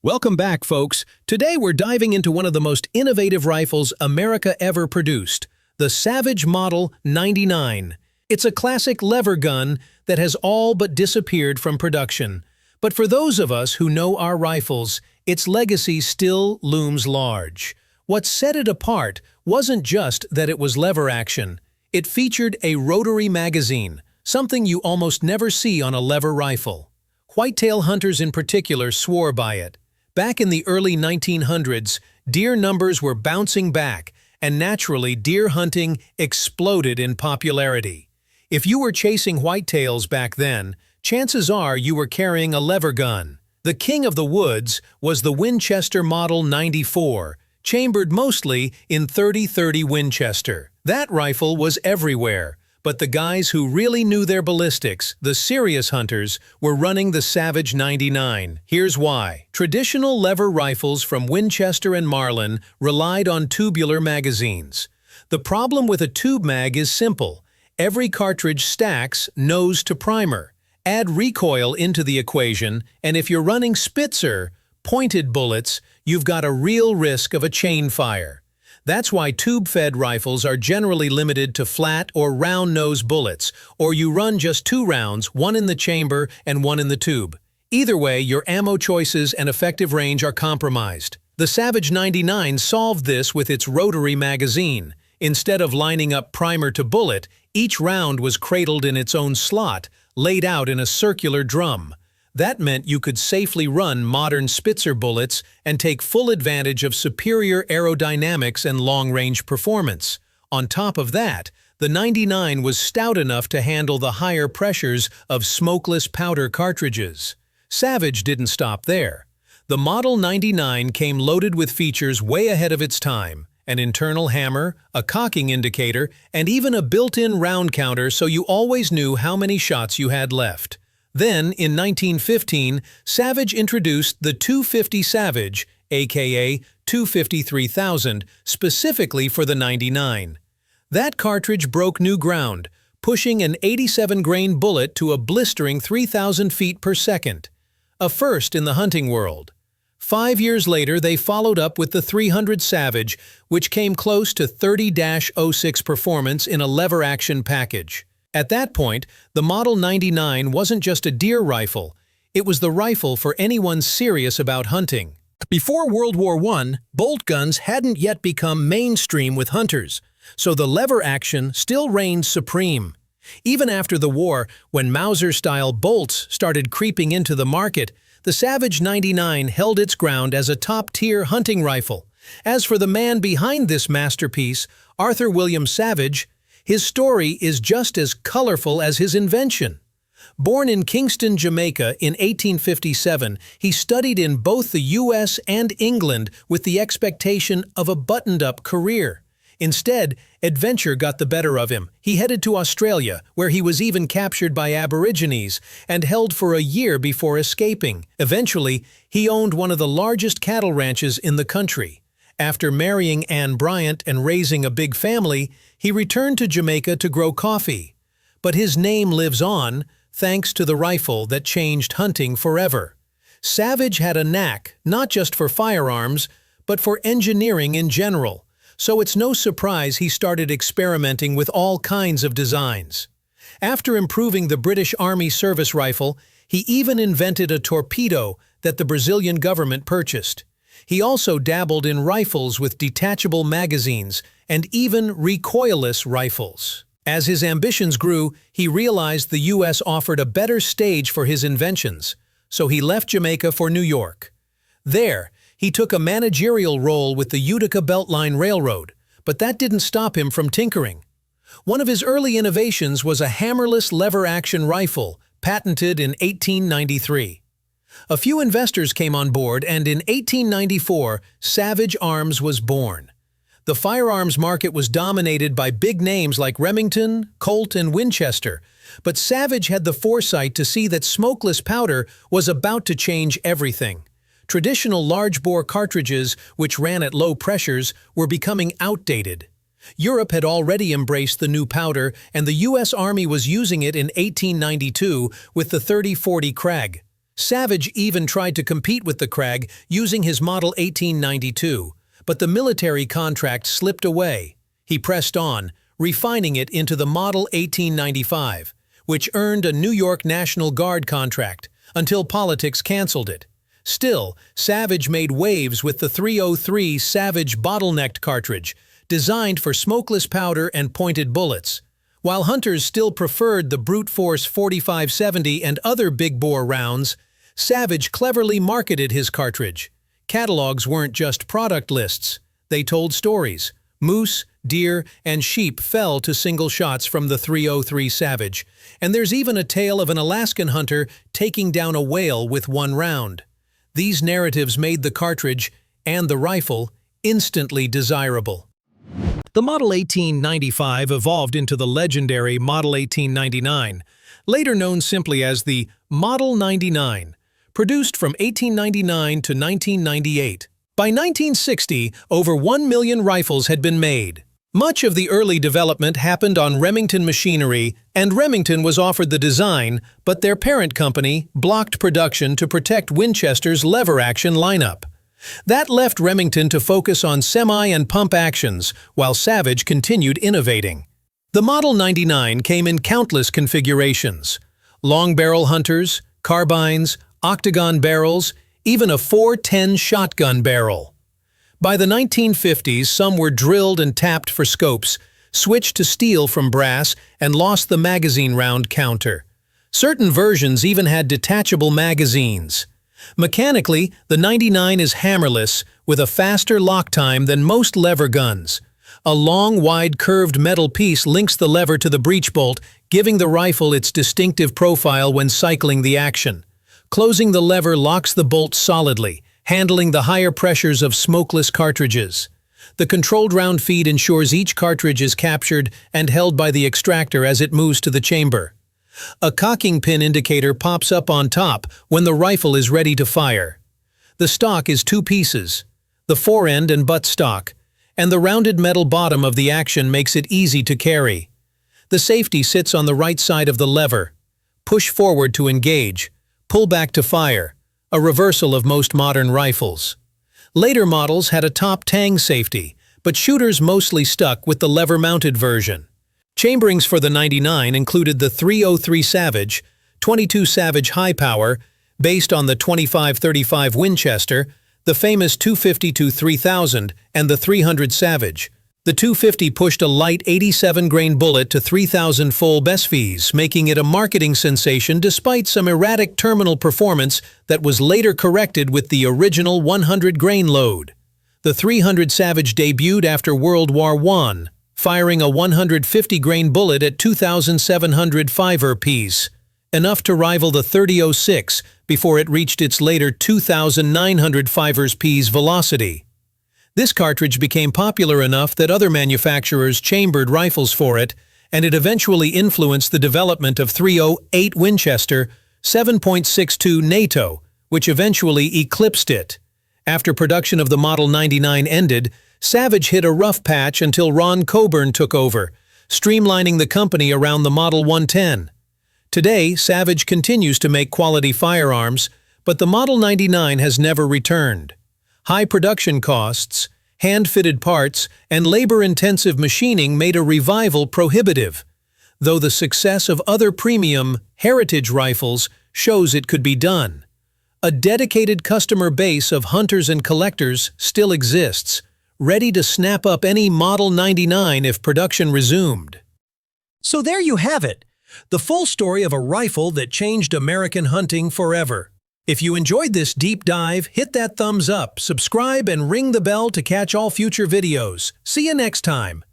Welcome back, folks. Today we're diving into one of the most innovative rifles America ever produced, the Savage Model 99. It's a classic lever gun that has all but disappeared from production. But for those of us who know our rifles, its legacy still looms large. What set it apart wasn't just that it was lever action. It featured a rotary magazine, something you almost never see on a lever rifle. Whitetail hunters in particular swore by it. Back in the early 1900s, deer numbers were bouncing back, and naturally deer hunting exploded in popularity. If you were chasing whitetails back then, chances are you were carrying a lever gun. The king of the woods was the Winchester Model 94, chambered mostly in .30-30 Winchester. That rifle was everywhere. But the guys who really knew their ballistics, the serious hunters, were running the Savage 99. Here's why. Traditional lever rifles from Winchester and Marlin relied on tubular magazines. The problem with a tube mag is simple. Every cartridge stacks nose to primer. Add recoil into the equation, and if you're running spitzer, pointed bullets, you've got a real risk of a chain fire. That's why tube-fed rifles are generally limited to flat or round-nose bullets, or you run just 2 rounds, one in the chamber and one in the tube. Either way, your ammo choices and effective range are compromised. The Savage 99 solved this with its rotary magazine. Instead of lining up primer to bullet, each round was cradled in its own slot, laid out in a circular drum. That meant you could safely run modern spitzer bullets and take full advantage of superior aerodynamics and long-range performance. On top of that, the 99 was stout enough to handle the higher pressures of smokeless powder cartridges. Savage didn't stop there. The Model 99 came loaded with features way ahead of its time: an internal hammer, a cocking indicator, and even a built-in round counter so you always knew how many shots you had left. Then, in 1915, Savage introduced the 250 Savage, aka 250-3000, specifically for the 99. That cartridge broke new ground, pushing an 87-grain bullet to a blistering 3,000 feet per second. A first in the hunting world. 5 years later, they followed up with the 300 Savage, which came close to 30-06 performance in a lever-action package. At that point, the Model 99 wasn't just a deer rifle, it was the rifle for anyone serious about hunting. Before World War I, bolt guns hadn't yet become mainstream with hunters, so the lever action still reigned supreme. Even after the war, when Mauser-style bolts started creeping into the market, the Savage 99 held its ground as a top-tier hunting rifle. As for the man behind this masterpiece, Arthur William Savage, his story is just as colorful as his invention. Born in Kingston, Jamaica in 1857, he studied in both the U.S. and England with the expectation of a buttoned-up career. Instead, adventure got the better of him. He headed to Australia, where he was even captured by Aborigines and held for a year before escaping. Eventually, he owned one of the largest cattle ranches in the country. After marrying Anne Bryant and raising a big family, he returned to Jamaica to grow coffee. But his name lives on, thanks to the rifle that changed hunting forever. Savage had a knack, not just for firearms, but for engineering in general, so it's no surprise he started experimenting with all kinds of designs. After improving the British Army service rifle, he even invented a torpedo that the Brazilian government purchased. He also dabbled in rifles with detachable magazines and even recoilless rifles. As his ambitions grew, he realized the U.S. offered a better stage for his inventions, so he left Jamaica for New York. There, he took a managerial role with the Utica Beltline Railroad, but that didn't stop him from tinkering. One of his early innovations was a hammerless lever-action rifle, patented in 1893. A few investors came on board, and in 1894, Savage Arms was born. The firearms market was dominated by big names like Remington, Colt, and Winchester, but Savage had the foresight to see that smokeless powder was about to change everything. Traditional large-bore cartridges, which ran at low pressures, were becoming outdated. Europe had already embraced the new powder, and the U.S. Army was using it in 1892 with the .30-40 Krag. Savage even tried to compete with the Krag using his Model 1892, but the military contract slipped away. He pressed on, refining it into the Model 1895, which earned a New York National Guard contract, until politics canceled it. Still, Savage made waves with the .303 Savage bottlenecked cartridge, designed for smokeless powder and pointed bullets. While hunters still preferred the brute force .45-70 and other big-bore rounds, Savage cleverly marketed his cartridge. Catalogs weren't just product lists. They told stories. Moose, deer, and sheep fell to single shots from the .303 Savage, and there's even a tale of an Alaskan hunter taking down a whale with one round. These narratives made the cartridge, and the rifle, instantly desirable. The Model 1895 evolved into the legendary Model 1899, later known simply as the Model 99, produced from 1899 to 1998. By 1960, over 1 million rifles had been made. Much of the early development happened on Remington machinery, and Remington was offered the design, but their parent company blocked production to protect Winchester's lever-action lineup. That left Remington to focus on semi- and pump actions, while Savage continued innovating. The Model 99 came in countless configurations: long-barrel hunters, carbines, octagon barrels, even a .410 shotgun barrel. By the 1950s, some were drilled and tapped for scopes, switched to steel from brass, and lost the magazine round counter. Certain versions even had detachable magazines. Mechanically, the 99 is hammerless, with a faster lock time than most lever guns. A long, wide, curved metal piece links the lever to the breech bolt, giving the rifle its distinctive profile when cycling the action. Closing the lever locks the bolt solidly, handling the higher pressures of smokeless cartridges. The controlled round feed ensures each cartridge is captured and held by the extractor as it moves to the chamber. A cocking pin indicator pops up on top when the rifle is ready to fire. The stock is two pieces, the forend and butt stock, and the rounded metal bottom of the action makes it easy to carry. The safety sits on the right side of the lever. Push forward to engage, pull back to fire, a reversal of most modern rifles. Later models had a top tang safety, but shooters mostly stuck with the lever-mounted version. Chamberings for the 99 included the .303 Savage, .22 Savage High Power, based on the .25-35 Winchester, the famous .250-3000, and the .300 Savage. The .250 pushed a light 87-grain bullet to 3,000 full BSFs, making it a marketing sensation despite some erratic terminal performance that was later corrected with the original 100-grain load. The .300 Savage debuted after World War I, firing a 150-grain bullet at 2,700 5-piece, enough to rival the .30-06 before it reached its later 2,900 5-piece velocity. This cartridge became popular enough that other manufacturers chambered rifles for it, and it eventually influenced the development of .308 Winchester, 7.62 NATO, which eventually eclipsed it. After production of the Model 99 ended, Savage hit a rough patch until Ron Coburn took over, streamlining the company around the Model 110. Today, Savage continues to make quality firearms, but the Model 99 has never returned. High production costs, hand-fitted parts, and labor-intensive machining made a revival prohibitive, though the success of other premium, heritage rifles shows it could be done. A dedicated customer base of hunters and collectors still exists, ready to snap up any Model 99 if production resumed. So there you have it, the full story of a rifle that changed American hunting forever. If you enjoyed this deep dive, hit that thumbs up, subscribe, and ring the bell to catch all future videos. See you next time.